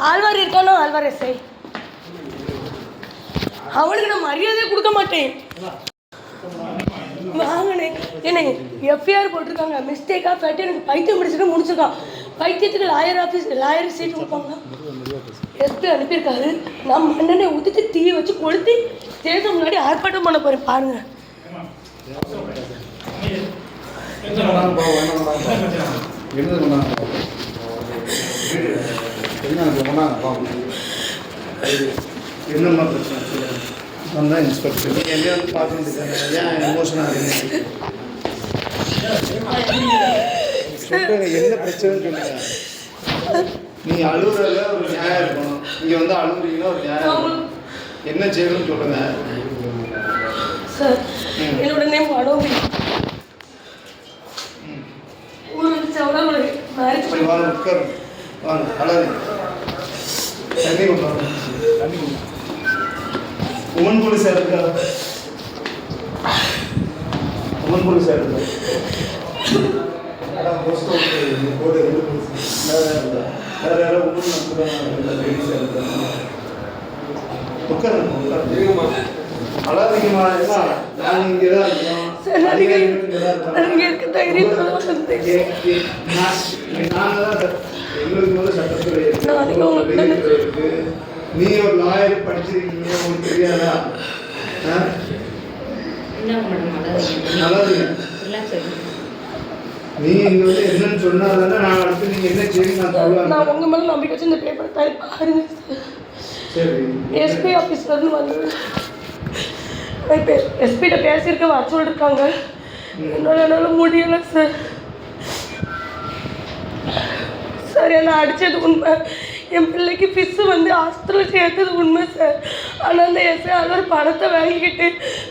ஆழ்வார் இருக்கானோ ஆழ்வார் எஸ்ஐ அவனுக்கு நான் மரியாதையை கொடுக்க மாட்டேன். வாங்கினேன் என்ன எஃப்ஐஆர் போட்டிருக்காங்க. மிஸ்டேக்காக ஃபேட்டு எனக்கு பைத்தியம் முடிச்சுட்டு முடிச்சிருக்கான். பைத்தியத்துக்கு லாயர் சீட் கொடுப்பாங்க. எஸ்பி அனுப்பியிருக்காரு. நான் மண்ணெண்ணை ஊற்றிட்டு தீ வச்சு கொளுத்தி ஸ்டேஷன் முன்னாடி ஆர்ப்பாட்டம் பண்ண போகிறேன். பாருங்கள். என்னம்மா பிரச்சனை வந்தால் இன்ஸ்பெக்டர் நீங்கள் என்ன வந்து பார்த்துட்டு ஏன் எமோஷனாக இருக்கீங்க? என்ன பிரச்சனைன்னு சொல்லுங்க. நீ அழுகுறதுல ஒரு நியாயம் இருக்கணும். இங்கே வந்து அழுகுறீங்கன்னா ஒரு நியாயம் இருக்கணும். என்ன செய்யணும்னு சொல்லுங்க. சார் என்னோட நேம் அடோபி. ஊர் வந்து செவடாமலை மேரேஜ் பண்ணி வாங்க உட்கார் வாங்க அழகு தண்ணி கொண்டாங்க. தண்ணி கொண்டு உமன் போலீஸ் இருக்கா? உமன் போலீஸ் இருக்கா? போஸ்ட் கோடு வேறு யாரோ உமன் லேடிஸ் இருக்கா? உட்காருங்க அழாதீங்கம்மா. நான் இங்கே தான் இருக்கோம். எங்களுக்கு வந்து சட்டத்துறை இருக்கு. நீ ஒரு லாயர் படிச்சிருக்கீங்க, உங்களுக்கு தெரியாதா? நல்லது. நீங்க இங்க வந்து என்னன்னு சொன்னா தானே நான் அடுத்து நீங்க என்ன செய்யணும் நான் சொல்லுவேன். நான் உங்க மேல நம்பிக்கை வச்சு இந்த பேப்பர் பாருங்க. சரி எஸ்பி ஆஃபீஸ்ல இருந்து வந்து இப்போ எஸ்பிகிட்ட பேசியிருக்க வர சொல்லிருக்காங்க. என்னால் முடியலை சார். சார் என்னை அடித்தது உண்மை. என் பிள்ளைக்கு ஃபிஷ்ஷு வந்து ஹாஸ்பிட்டலில் சேர்த்தது உண்மை சார். ஆனால் அந்த எஸ்ஐ அதோட பணத்தை வாங்கிக்கிட்டு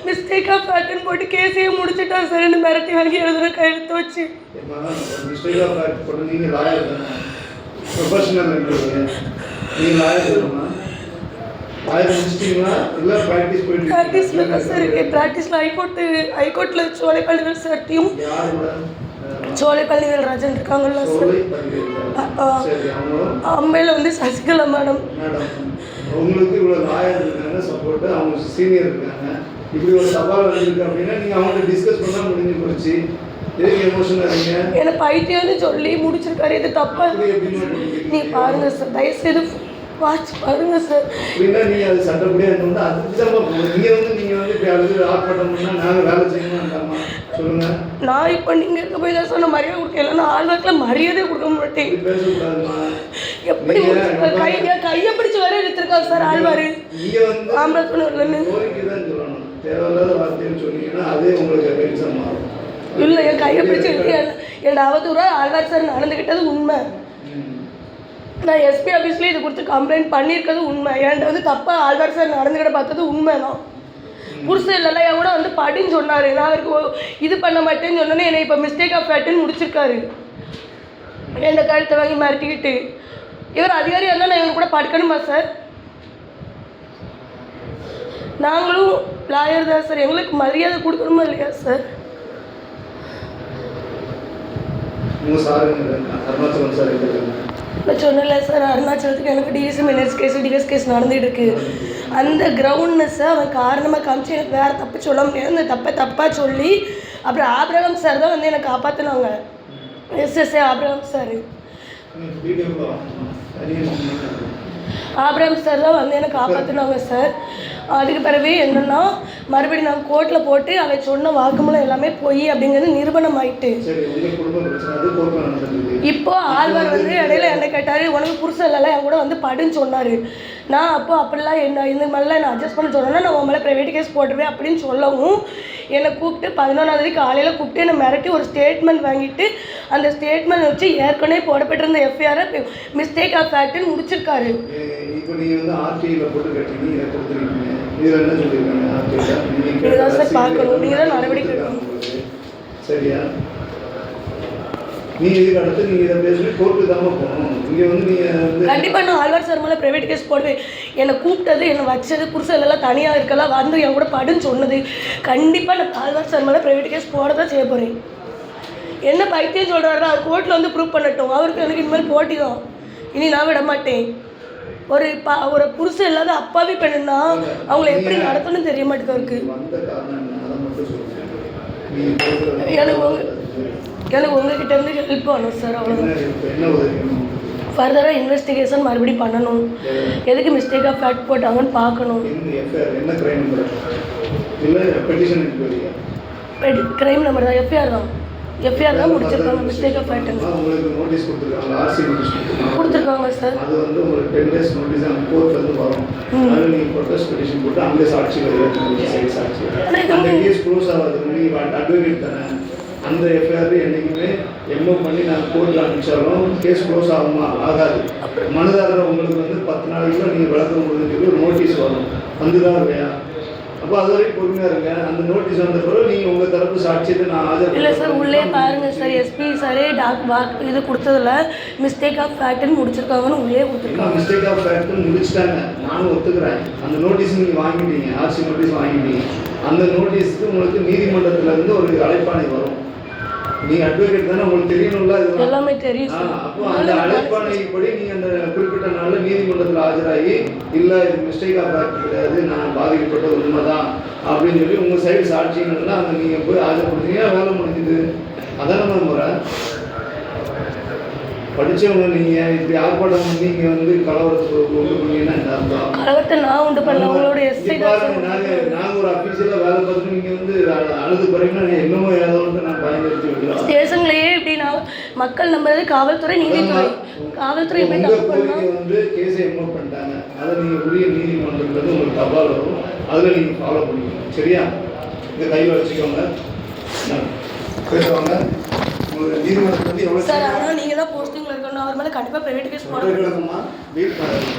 மிஸ்டேக்காக ஃபேட்டுன்னு போட்டு கேஸையே முடிச்சுட்டான் சார். என்ன மிரட்டி வாங்கி எழுதுகிற கையெழுத்து வச்சு. ப்ராக்டிஸில் ஹைகோர்ட்டில் சோலைப்பள்ளிகள் சார்ட்டையும் சோலைப்பள்ளிகள் ராஜன் இருக்காங்கல்ல சார். அம்மையில் வந்து சசிகலா மேடம். உங்களுக்கு இவ்வளோ லாயர் இருக்காங்க, சப்போர்ட்டு அவங்க சீனியர் இருக்காங்க. இப்படி ஒரு சவால் வந்துருக்கு அப்படின்னா நீங்கள் அவங்கள்ட்ட டிஸ்கஸ் பண்ணால் முடிஞ்சு போச்சு. எதுக்கு எமோஷனாக இருக்கீங்க? எனக்கு பைத்தியம்னு சொல்லி முடிச்சிருக்காரு. இது தப்பா? நீங்கள் பாருங்கள் சார், தயவுசெய்து வாட்ச் பாருங்க சார். அப்படின்னா நீங்கள் அது சட்டப்படியாக இருந்தோம்னா அதுக்கு தான் போகும். நீங்கள் வந்து இப்போ அது ஆர்ப்பாட்டம் பண்ணால் நாங்கள் வேலை செய்யணும்டாமா சொல்லுங்கள். நான் இப்போ நீங்கள் இருக்க போய் தான் சொன்ன மரியாதை கொடுக்கல. நான் ஆழ்வாக்கில் மரியாதை கொடுக்க மாட்டேன். பேசக்கூடாதுமா. எப்படி கையை பிடிச்சி வர எடுத்துருக்காங்க சார் ஆழ்வார். இங்கே வந்து ஆம்பளை கோரிக்கை தான் சொல்லணும். தேவையில்லாத வார்த்தைன்னு சொன்னீங்கன்னா அதே உங்களுக்கு டென்ஷன் மாறும். இல்லை என் கையை பிடிச்சி என்னோட அவதூறாக ஆழ்வார் சார் நடந்துக்கிட்டது உண்மை. நான் எஸ்பி ஆஃபீஸ்லேயே இது கொடுத்து கம்ப்ளைண்ட் பண்ணியிருக்கிறது உண்மை. என்கிட்ட வந்து தப்பாக ஆழ்வார் சார் நடந்துக்கிட்ட பார்த்தது உண்மை தான். புருஷன் இல்லைல்ல என் கூட வந்து படின்னு சொன்னார். நான் அவருக்கு இது பண்ண மாட்டேன்னு சொன்னோன்னே என்னை இப்போ மிஸ்டேக் ஆஃப் ஃபேட்டுன்னு முடிச்சிருக்காரு. என்னை கழுத்தை வாங்கி மிரட்டிக்கிட்டு. இவர் அதிகாரியாக இருந்தால் நான் இவர் கூட படுக்கணுமா சார்? நாங்களும் லாயர் தான் சார். எங்களுக்கு மரியாதை கொடுக்கணுமா இல்லையா சார்? நான் சொன்னல சார், அருணாச்சலத்துக்கு எனக்கு டிஎஸ் கேஸ் நடந்துகிட்டு இருக்கு. அந்த கிரவுண்ட்னஸை அவன் காரணமாக காமிச்சு எனக்கு வேறு தப்பு சொல்ல முடியாது. அந்த தப்பாக சொல்லி அப்புறம் ஆபிரகாம் சார் தான் வந்து என்னை காப்பாற்றினாங்க. எஸ்எஸ்ஏ ஆபிரகாம் சார் தான் வந்து என்னை காப்பாற்றினாங்க சார். அதுக்கு பிறகு என்னென்னா மறுபடியும் நாங்கள் கோர்ட்டில் போட்டு அவன் சொன்ன வாக்குமூலம் எல்லாமே போய் அப்படிங்கிறது நிரூபணம் ஆயிட்டு. இப்போ ஆழ்வார் வந்து இடையில என்ன கேட்டார், உனக்கு புருஷன் இல்லைல்ல என் கூட வந்து படுன்னு சொன்னார். நான் அப்போ அப்படிலாம் என்ன இந்த மாதிரிலாம் என்ன அட்ஜஸ்ட் பண்ண சொன்னேன்னா நான் உன் மேலே ப்ரைவேட் கேஸ் போட்டுருவேன் அப்படின்னு சொல்லவும் என்னை கூப்பிட்டு 11ஆம் காலையில் கூப்பிட்டு என்னை மிரட்டி ஒரு ஸ்டேட்மெண்ட் வாங்கிட்டு அந்த ஸ்டேட்மெண்ட் வச்சு ஏற்கனவே போடப்பட்டிருந்த எஃப்ஐஆரை மிஸ்டேக் ஆஃப் ஃபேக்ட்னு முடிச்சிருக்காரு. இதுதான் சார் பார்க்கணும். நீங்கள் தான் நடவடிக்கை எடுக்கணும். சரியா? நீங்கள் இதுக்கு அடுத்து நீங்கள் இதை பேசி கோர்ட்டு தான் போகணும். இங்கே வந்து நீங்கள் கண்டிப்பாக நான் ஆழ்வார் சார் மேலே ப்ரைவேட் கேஸ் போடுவேன். என்னை கூப்பிட்டது, என்னை வச்சது, புருஷெல்லாம் தனியாக இருக்கலாம் வந்து என் கூட படுன்னு சொன்னது, கண்டிப்பாக நான் ஆழ்வார் சார் மேலே ப்ரைவேட் கேஸ் போட தான் செய்ய போகிறேன். என்ன பைத்தியம் சொல்கிறாரு அவர் கோர்ட்டில் வந்து ப்ரூவ் பண்ணட்டும். அவருக்கு எனக்கு இனிமேல் போட்டி தான். இனி நான் விட மாட்டேன். ஒரு புருஷன் இல்லாத அப்பாவி பெண்ணுன்னா அவங்கள எப்படி நடத்தணும்னு தெரிய மாட்டேங்குது. வந்த காரணம் என்ன அதை மட்டும் சொல்லுங்கள். எனக்கு உங்ககிட்ட இருந்து ஹெல்ப் பண்ணணும் சார். அவ்வளோதான். என்ன உதவி? ஃபர்தராக இன்வெஸ்டிகேஷன் மறுபடியும் பண்ணணும். எதுக்கு மிஸ்டேக் ஆஃப் ஃபேக்ட் போட்டாங்கன்னு பார்க்கணும். என்ன கிரைம் நம்பர் இல்லை பெட்டிஷன் என்கொயரியா? கிரைம் நம்பர் தான், எஃப்ஐஆர் தான். எஃப்ஐஆர் தான் முடிச்சிருக்காங்க. மிஸ்டேக் ஆஃப் ஃபேக்ட் உங்களுக்கு நோட்டீஸ் கொடுத்துருக்காங்க, ஆர்சி நோட்டீஸ் கொடுத்துருக்காங்க சார். அது வந்து உங்களுக்கு 10 days நோட்டீஸ் அந்த கோர்ட்லேருந்து வரும். அதில் நீங்கள் ப்ரொடெஸ்ட் பெட்டிஷன் போட்டு அங்கே சாட்சி வருது. சாட்சி அந்த கேஸ் க்ளோஸ் ஆகாது. நீங்கள் அட்வொகேட் தானே, அந்த எஃப்ஐஆர் என்றைக்குமே எம்ஓ பண்ணி நாங்கள் கோர்ட்டில் அனுப்பிச்சாலும் கேஸ் க்ளோஸ் ஆகுமா? ஆகாது. மனுதாரர் உங்களுக்கு வந்து 10 நாளைக்குள்ள நீங்கள் விளக்கம் கொடுத்துட்டு ஒரு நோட்டீஸ் வரும், வந்துதான் இல்லையா? அப்போ அது வரைக்கும் பொறுமையாக இருங்க. அந்த நோட்டீஸ் வந்த பிறகு நீங்கள் உங்கள் தரப்பு சாட்சியத்தை நான் ஆஜர் இல்லை சார். உள்ளே பாருங்கள் சார், எஸ்பி சாரே இது கொடுத்ததில்ல மிஸ்டேக் ஆஃப் ஃபேக்ட்னு முடிச்சிருக்காங்கன்னு உள்ளே கொடுத்துருக்காங்க. மிஸ்டேக் ஆஃப் ஃபேக்ட்னு முடிச்சிட்டாங்க, நானும் ஒத்துக்கிறேன். அந்த நோட்டீஸ் நீங்கள் வாங்கிட்டீங்க, ஆர்சி நோட்டீஸ் வாங்கிட்டீங்க. அந்த நோட்டீஸுக்கு உங்களுக்கு நீதிமன்றத்திலேருந்து ஒரு அழைப்பாணை வரும். நீங்கள் அட்வொகேட் தானே, உங்களுக்கு தெரியணும்ல. இது எல்லாமே தெரியும். அப்போ அந்த அழைப்பாணைப்படி நீங்கள் அந்த குறிப்பிட்ட நாளில் நீதிமன்றத்தில் ஆஜராகி இல்லை இது மிஸ்டேக் ஆஃப் ஃபேக்ட் கிடையாது, நான் பாதிக்கப்பட்டது உண்மைதான் அப்படின்னு சொல்லி உங்கள் சைடு சாட்சியங்கள்லாம் அங்கே நீங்கள் போய் ஆஜர்படுத்தீங்க, வேலை முடிஞ்சுது. அதான முறை. படித்தவங்க நீங்கள் இப்படி ஆர்ப்பாட்டம் பண்ணி நீங்கள் வந்து கலவரத்துக்கு உண்டு பண்ணீங்கன்னா கலவரத்தை நான் உண்டு பண்ண உங்களோட எஸ்ஐ நாங்கள் ஒரு அஃபீஷியலாக வேலை பார்த்து நீங்கள் வந்து அழுது போகிறீங்கன்னா என்னமோ ஏதோன்ட்டு நான் பயன்படுத்தி விடுறோம். ஸ்டேஷன்லேயே எப்படின்னா மக்கள் நம்புறது காவல்துறை, நீதித்துறை. காவல்துறை வந்து கேஸை எம்ஓ பண்ணிட்டாங்க. அதை நீங்கள் உரிய நீதிமன்றத்தில் உங்களுக்கு தபால் வரும், அதில் நீங்கள் ஃபாலோ பண்ணிக்கணும். சரியா? இந்த கையில் வச்சுக்கோங்க, பேசுவாங்க. உங்களுக்கு நீதிமன்றத்தில் வந்து எவ்வளோ சார்? ஆனால் நீங்கள் தான் போஸ்டிங்கில் இருக்கணும். அவர் மேலே கண்டிப்பாக ப்ரைவேட் கேஸ் போடுறதுமா?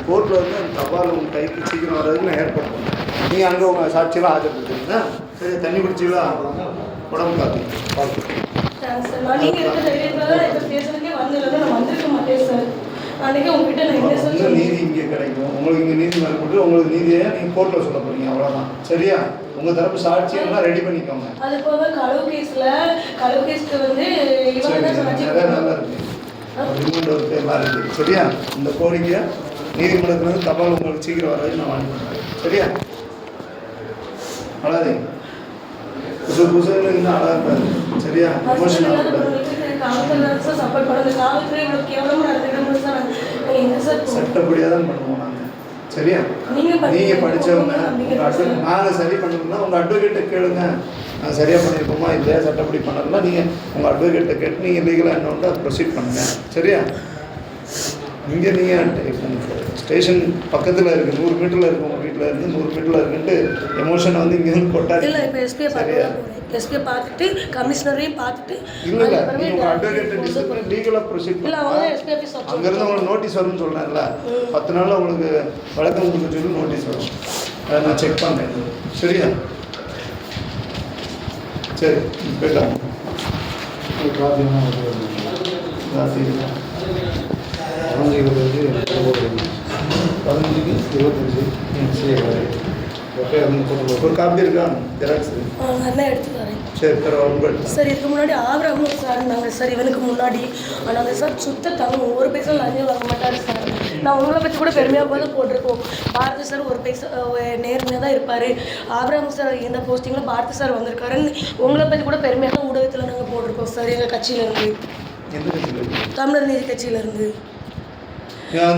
கோர்ட்டில் வந்து அந்த தபால் உங்கள் கைக்கு சீக்கிரம் வர்றதுக்கு நான் ஏற்பாடு பண்ணுறேன். நீங்கள் அங்கே உங்கள் சாட்சியெல்லாம் ஆஜர்படுத்துறீங்களா? சரி, தண்ணி குடிச்சிங்களா? உடம்பு பார்த்து சார். நீங்கள் இருக்க தைரியத்தில் தான் இப்போ ஸ்டேஷனுக்கே வந்ததில்லை. நான் வந்திருக்க மாட்டேன் சார். அன்றைக்கி உங்ககிட்ட நான் என்ன சார் நீதி இங்கே கிடைக்கும். உங்களுக்கு இங்கே நீதி மேலே போட்டு உங்களுக்கு நீதியை நீங்கள் கோர்ட்டில் சொல்ல போகிறீங்க, அவ்வளோதான். சரியா? உங்கள் தரப்பு சாட்சியெல்லாம் ரெடி பண்ணிக்கோங்க. அது போக களவு கேஸ்க்கு வந்து இவங்க தான் சாட்சி நல்லா இருக்குது. ரிமாண்ட் ஒரு பேர்லாம் இருக்குது. சரியா? இந்த கோரிக்கையை நீதிமன்றத்துலேருந்து தபால் உங்களுக்கு சீக்கிரம் வர்றது நான் வாங்கி பண்ணுறேன். சரியா? அழாதீங்க. புதுசாக இன்னும் அழகாக இருப்பாரு. சரியா? எமோஷன் சட்டப்படியாக தான் பண்ணுவோம் நாங்கள். சரியா? நீங்கள் படித்தவங்க நாங்கள் சரி பண்ணணும்னா உங்கள் அட்வொகேட்டை கேளுங்க. நான் சரியாக பண்ணியிருக்கோமா இல்லையா, சட்டப்படி பண்ணணும்னா நீங்கள் உங்கள் அட்வொகேட்டை கேட்டு நீங்கள் லீகலாக என்ன உண்டோ அதை ப்ரொசீட் பண்ணுங்கள். சரியா? இங்கே நீங்கள் ஸ்டேஷன் பக்கத்தில் இருக்குது, 100 மீட்டரில் இருக்குது. உங்கள் வீட்டில் இருந்து 100 மீட்டரில் இருக்குன்ட்டு எமோஷனை வந்து இங்கே வந்து கொட்டாது. இல்லை, இப்போ எஸ்பியை பார்த்துட்டு கமிஷனரையும் பார்த்துட்டு இல்லை நீங்கள் உங்கள் அட்வொகேட்டை டிசிப்ளின் லீகலாக ப்ரொசீட் பண்ணலாம். அங்கேருந்து உங்களுக்கு நோட்டீஸ் வரும்னு சொல்கிறேன்ல, 10 நாளில் உங்களுக்கு வழக்கம் கொடுக்க சொல்லி நோட்டீஸ் வரும். அதை நான் செக் பண்ணேன். சரியா? சரி, போயிட்டாங்க. ஒரு காப்பி இருக்கா? ஜெராக்ஸ் எடுத்து வரேன். சரி, தர சார். இதுக்கு முன்னாடி ஆவரமும் சார் இருந்தாங்க சார். இவனுக்கு முன்னாடி ஆனால் சார் சுத்த தங்க ஒரு பைசா லஞ்சம் வாங்க மாட்டார் சார். நான் உங்களை பற்றி கூட பெருமையாக பார்த்து போட்டிருக்கோம். பாரதி சார் ஒரு பைசா நேர்மையாக தான் இருப்பார். ஆவரம் சார் இந்த போஸ்டிங்கில் பாரதி சார் வந்திருக்காருன்னு உங்களை பற்றி கூட பெருமையாக தான் ஊடகத்தில் நாங்கள் போட்டிருக்கோம் சார். எங்கள் கட்சியிலேருந்து, தமிழர் நீதி கட்சியிலேருந்து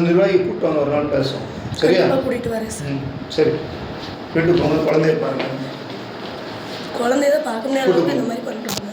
நிர்வாகி கூப்பிட்டு வாங்க, ஒரு நாள் பேசுவோம். சரியா? கூட்டிகிட்டு வரேன் சார். சரி, வீட்டுக்கு போங்க. குழந்தைய பாருங்க. குழந்தைய தான் பார்க்க முடியாத அளவுக்கு இந்த மாதிரி பண்ணுறாங்க.